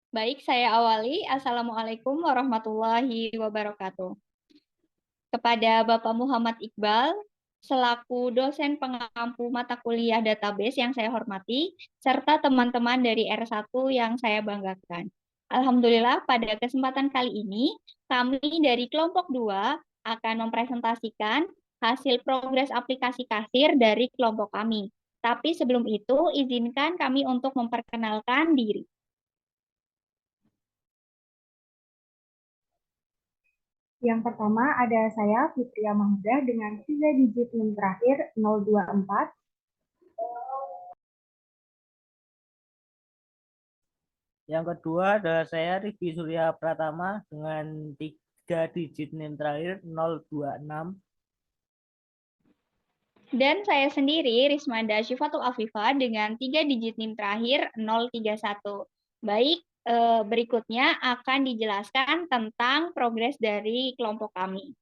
Baik, saya awali. Assalamualaikum warahmatullahi wabarakatuh. Kepada Bapak Muhammad Iqbal, selaku dosen pengampu mata kuliah database yang saya hormati, serta teman-teman dari R1 yang saya banggakan. Alhamdulillah, pada kesempatan kali ini, kami dari kelompok 2 akan mempresentasikan hasil progres aplikasi kasir dari kelompok kami. Tapi sebelum itu, izinkan kami untuk memperkenalkan diri. Yang pertama ada saya, Fitria Mahmudah, dengan 3 digit NIM terakhir 024. Yang kedua adalah saya Rifki Surya Pratama dengan 3 digit NIM terakhir 026. Dan saya sendiri, Rismanda Syifatul Afifah, dengan 3 digit NIM terakhir 031. Baik, berikutnya akan dijelaskan tentang progres dari kelompok kami.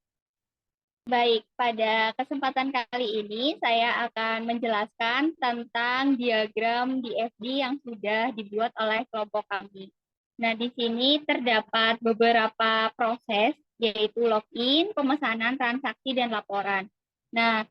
Baik, pada kesempatan kali ini saya akan menjelaskan tentang diagram DFD yang sudah dibuat oleh kelompok kami. Nah, di sini terdapat beberapa proses, yaitu login, pemesanan, transaksi, dan laporan. Nah,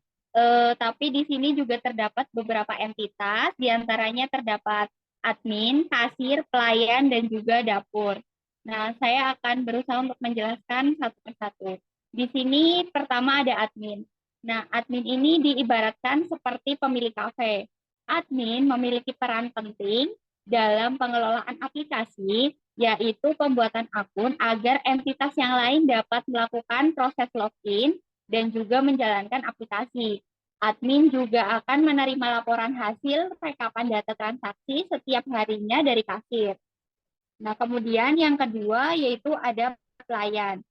tapi di sini juga terdapat beberapa entitas, diantaranya terdapat admin, kasir, pelayan, dan juga dapur. Nah, saya akan berusaha untuk menjelaskan satu persatu. Di sini pertama ada admin. Nah, admin ini diibaratkan seperti pemilik kafe. Admin memiliki peran penting dalam pengelolaan aplikasi, yaitu pembuatan akun agar entitas yang lain dapat melakukan proses login dan juga menjalankan aplikasi. Admin juga akan menerima laporan hasil rekapan data transaksi setiap harinya dari kasir. Nah, kemudian yang kedua yaitu ada pelayan.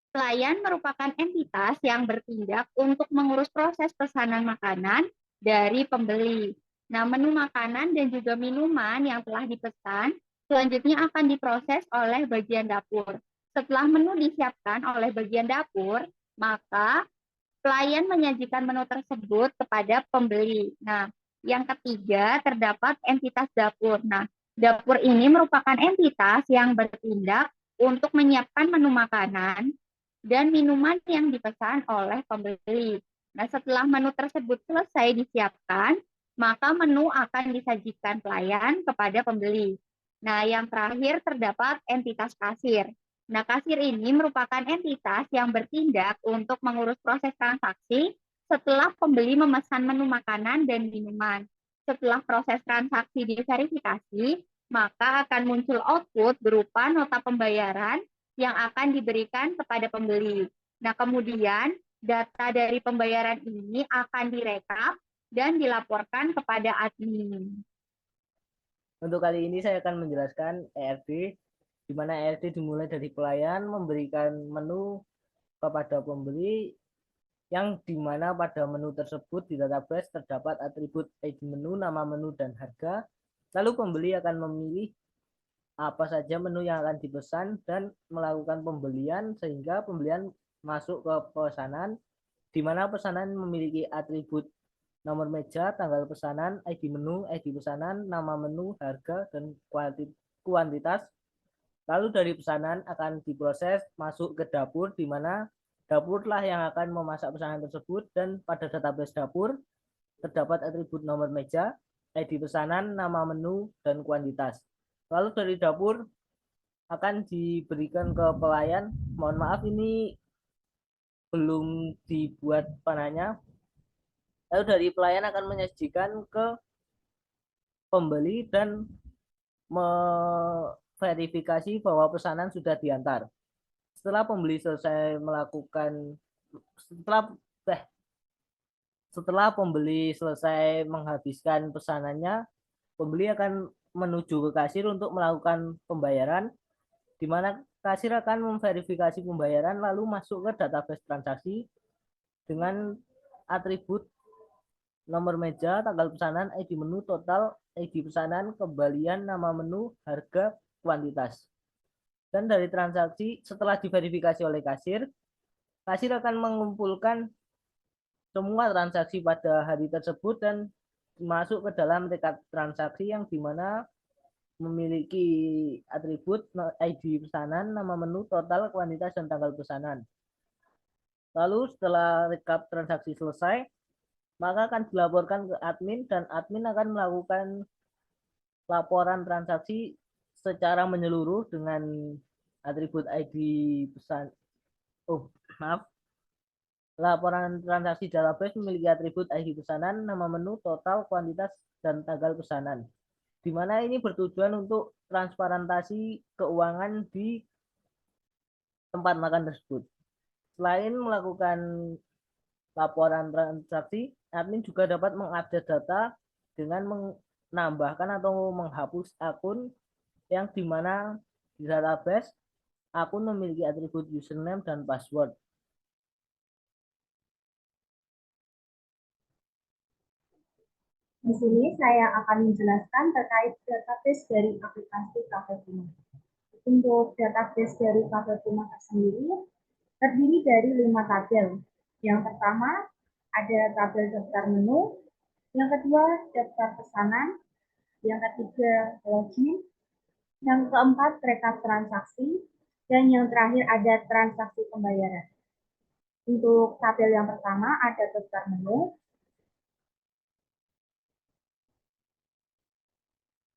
Pelayan merupakan entitas yang bertindak untuk mengurus proses pesanan makanan dari pembeli. Nah, menu makanan dan juga minuman yang telah dipesan selanjutnya akan diproses oleh bagian dapur. Setelah menu disiapkan oleh bagian dapur, maka pelayan menyajikan menu tersebut kepada pembeli. Nah, yang ketiga terdapat entitas dapur. Nah, dapur ini merupakan entitas yang bertindak untuk menyiapkan menu makanan dan minuman yang dipesan oleh pembeli. Nah, setelah menu tersebut selesai disiapkan, maka menu akan disajikan pelayan kepada pembeli. Nah, yang terakhir terdapat entitas kasir. Nah, kasir ini merupakan entitas yang bertindak untuk mengurus proses transaksi setelah pembeli memesan menu makanan dan minuman. Setelah proses transaksi diverifikasi, maka akan muncul output berupa nota pembayaran yang akan diberikan kepada pembeli. Nah, kemudian data dari pembayaran ini akan direkap dan dilaporkan kepada admin. Untuk kali ini saya akan menjelaskan ERD, di mana ERD dimulai dari pelayan memberikan menu kepada pembeli, yang dimana pada menu tersebut di database terdapat atribut ID menu, nama menu, dan harga. Lalu pembeli akan memilih apa saja menu yang akan dipesan dan melakukan pembelian sehingga pembelian masuk ke pesanan, di mana pesanan memiliki atribut nomor meja, tanggal pesanan, ID menu, ID pesanan, nama menu, harga, dan kuantitas. Lalu dari pesanan akan diproses masuk ke dapur, di mana dapurlah yang akan memasak pesanan tersebut, dan pada database dapur terdapat atribut nomor meja, ID pesanan, nama menu, dan kuantitas. Lalu dari dapur akan diberikan ke pelayan. Mohon maaf ini belum dibuat panahnya. Lalu dari pelayan akan menyajikan ke pembeli dan memverifikasi bahwa pesanan sudah diantar. Setelah pembeli selesai melakukan setelah setelah pembeli selesai menghabiskan pesanannya, pembeli akan menuju ke kasir untuk melakukan pembayaran, di mana kasir akan memverifikasi pembayaran lalu masuk ke database transaksi dengan atribut nomor meja, tanggal pesanan, ID menu, total, ID pesanan, kembalian, nama menu, harga, kuantitas. Dan dari transaksi setelah diverifikasi oleh kasir, kasir akan mengumpulkan semua transaksi pada hari tersebut dan masuk ke dalam rekap transaksi, yang dimana memiliki atribut ID pesanan, nama menu, total, kuantitas, dan tanggal pesanan. Lalu setelah rekap transaksi selesai, maka akan dilaporkan ke admin dan admin akan melakukan laporan transaksi secara menyeluruh dengan atribut ID pesan. Laporan transaksi database memiliki atribut ID pesanan, nama menu, total, kuantitas, dan tanggal pesanan. Di mana ini bertujuan untuk transparentasi keuangan di tempat makan tersebut. Selain melakukan laporan transaksi, admin juga dapat mengupdate data dengan menambahkan atau menghapus akun yang dimana di database akun memiliki atribut username dan password. Di sini saya akan menjelaskan terkait database dari aplikasi Cafe Puma. Untuk database dari Cafe Puma sendiri terdiri dari 5 tabel. Yang pertama ada tabel daftar menu, yang kedua daftar pesanan, yang ketiga login, yang keempat rekap transaksi, dan yang terakhir ada transaksi pembayaran. Untuk tabel yang pertama ada daftar menu.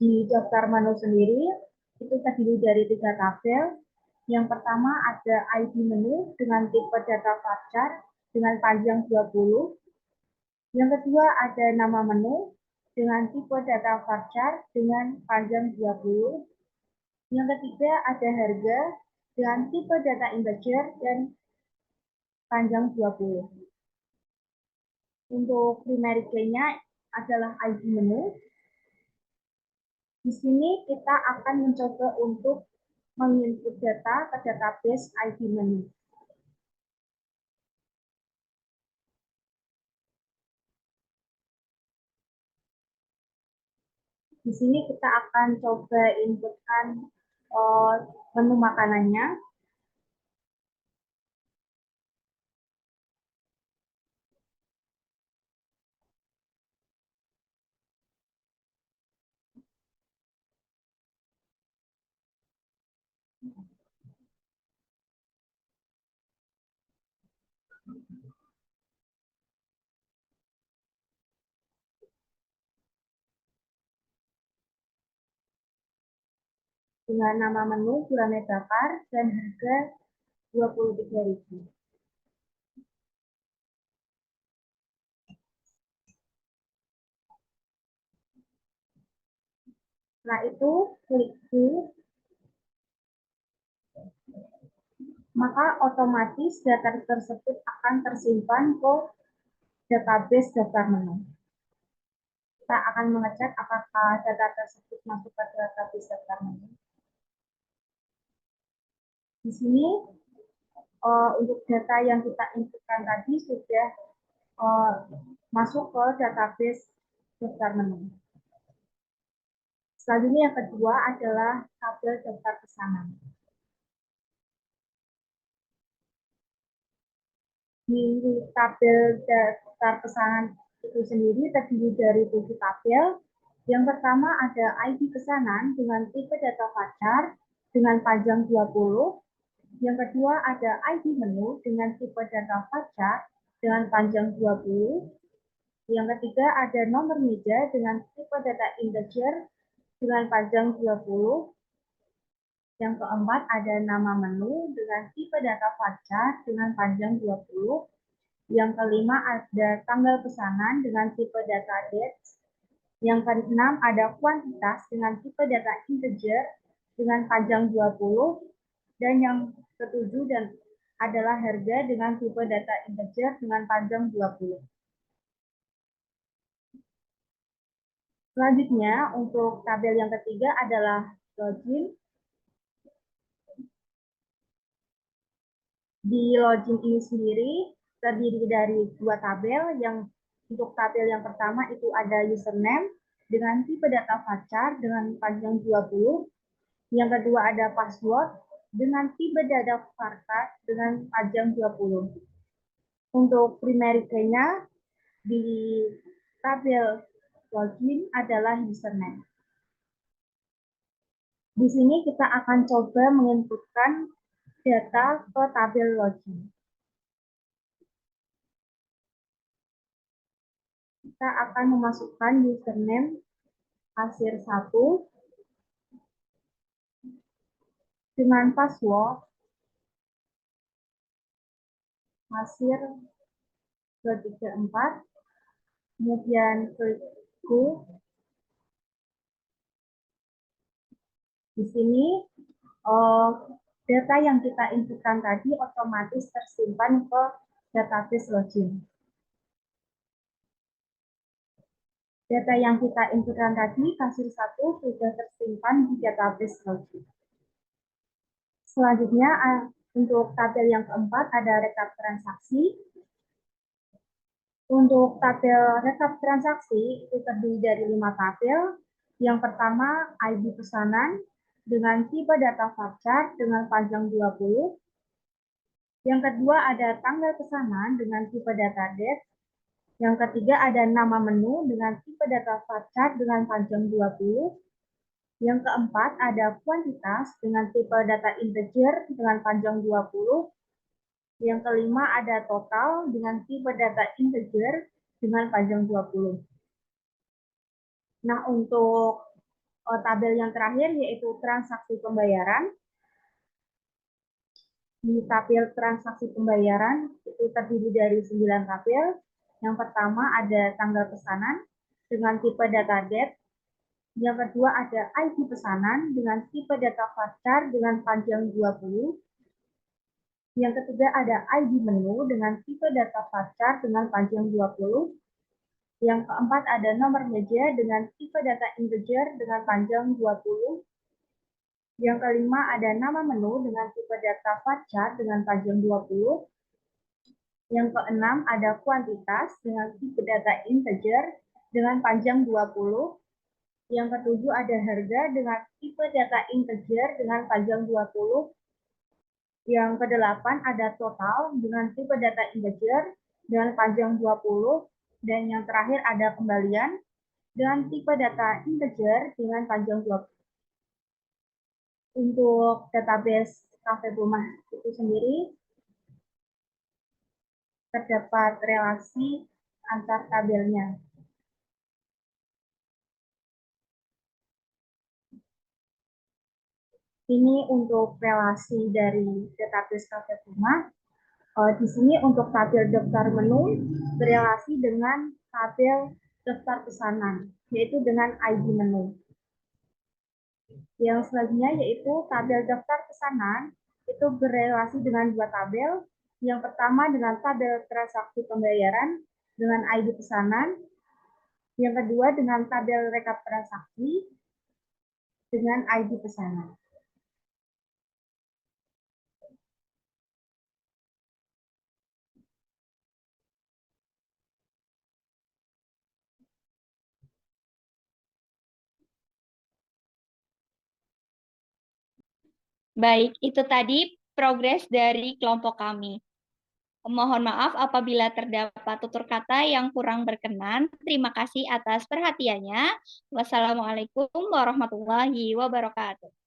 Di daftar menu sendiri itu terdiri dari 3 tabel. Yang pertama ada ID menu dengan tipe data varchar dengan panjang 20. Yang kedua ada nama menu dengan tipe data varchar dengan panjang 20. Yang ketiga ada harga dengan tipe data integer dan panjang 20. Untuk primary key-nya adalah ID menu. Di sini kita akan mencoba untuk menginput data ke database ID menu. Di sini kita akan coba inputkan menu makanannya. Dengan nama menu gurame bakar dan harga 23.000. Setelah itu klik do, maka otomatis data tersebut akan tersimpan ke database daftar menu. Kita akan mengecek apakah data tersebut masuk ke database daftar menu. Di sini untuk data yang kita inputkan tadi sudah masuk ke database daftar menu. Selanjutnya yang kedua adalah tabel daftar pesanan. Di tabel daftar pesanan itu sendiri terdiri dari 7 tabel. Yang pertama ada ID pesanan dengan tipe data varchar dengan panjang 20. Yang kedua ada ID menu dengan tipe data varchar dengan panjang 20. Yang ketiga ada nomor meja dengan tipe data integer dengan panjang 20. Yang keempat ada nama menu dengan tipe data varchar dengan panjang 20. Yang kelima ada tanggal pesanan dengan tipe data date. Yang keenam ada kuantitas dengan tipe data integer dengan panjang 20. Dan yang ketujuh adalah harga dengan tipe data integer dengan panjang 20. Selanjutnya, untuk tabel yang ketiga adalah login. Di login ini sendiri terdiri dari 2 tabel. Yang untuk tabel yang pertama itu ada username dengan tipe data varchar dengan panjang 20. Yang kedua ada password dengan tipe data varchar dengan panjang 20. Untuk primary key-nya di tabel login adalah username. Di sini kita akan coba menginputkan data ke tabel login. Kita akan memasukkan username kasir 1 dengan password kasir 234, kemudian klik go. Di sini data yang kita inputkan tadi otomatis tersimpan ke database login. Data yang kita inputkan tadi, kasir 1, sudah tersimpan di database login. Selanjutnya, untuk tabel yang keempat ada rekap transaksi. Untuk tabel rekap transaksi itu terdiri dari 5 tabel. Yang pertama, ID pesanan dengan tipe data varchar dengan panjang 20. Yang kedua ada tanggal pesanan dengan tipe data date. Yang ketiga ada nama menu dengan tipe data varchar dengan panjang 20. Yang keempat ada kuantitas dengan tipe data integer dengan panjang 20. Yang kelima ada total dengan tipe data integer dengan panjang 20. Nah, untuk tabel yang terakhir yaitu transaksi pembayaran. Di tabel transaksi pembayaran itu terdiri dari 9 tabel. Yang pertama ada tanggal pesanan dengan tipe data date. Yang kedua ada ID pesanan dengan tipe data varchar dengan panjang 20. Yang ketiga ada ID menu dengan tipe data varchar dengan panjang 20. Yang keempat ada nomor meja dengan tipe data integer dengan panjang 20. Yang kelima ada nama menu dengan tipe data varchar dengan panjang 20. Yang keenam ada kuantitas dengan tipe data integer dengan panjang 20. Yang ketujuh ada harga dengan tipe data integer dengan panjang 20. Yang kedelapan ada total dengan tipe data integer dengan panjang 20. Dan yang terakhir ada kembalian dengan tipe data integer dengan panjang 20. Untuk database Cafe Rumah itu sendiri, terdapat relasi antar tabelnya. Ini untuk relasi dari database Cafe Rumah. Di sini untuk tabel daftar menu berelasi dengan tabel daftar pesanan, yaitu dengan ID menu. Yang selanjutnya yaitu tabel daftar pesanan itu berelasi dengan 2 tabel. Yang pertama dengan tabel transaksi pembayaran dengan ID pesanan. Yang kedua dengan tabel rekap transaksi dengan ID pesanan. Baik, itu tadi progres dari kelompok kami. Mohon maaf apabila terdapat tutur kata yang kurang berkenan. Terima kasih atas perhatiannya. Wassalamualaikum warahmatullahi wabarakatuh.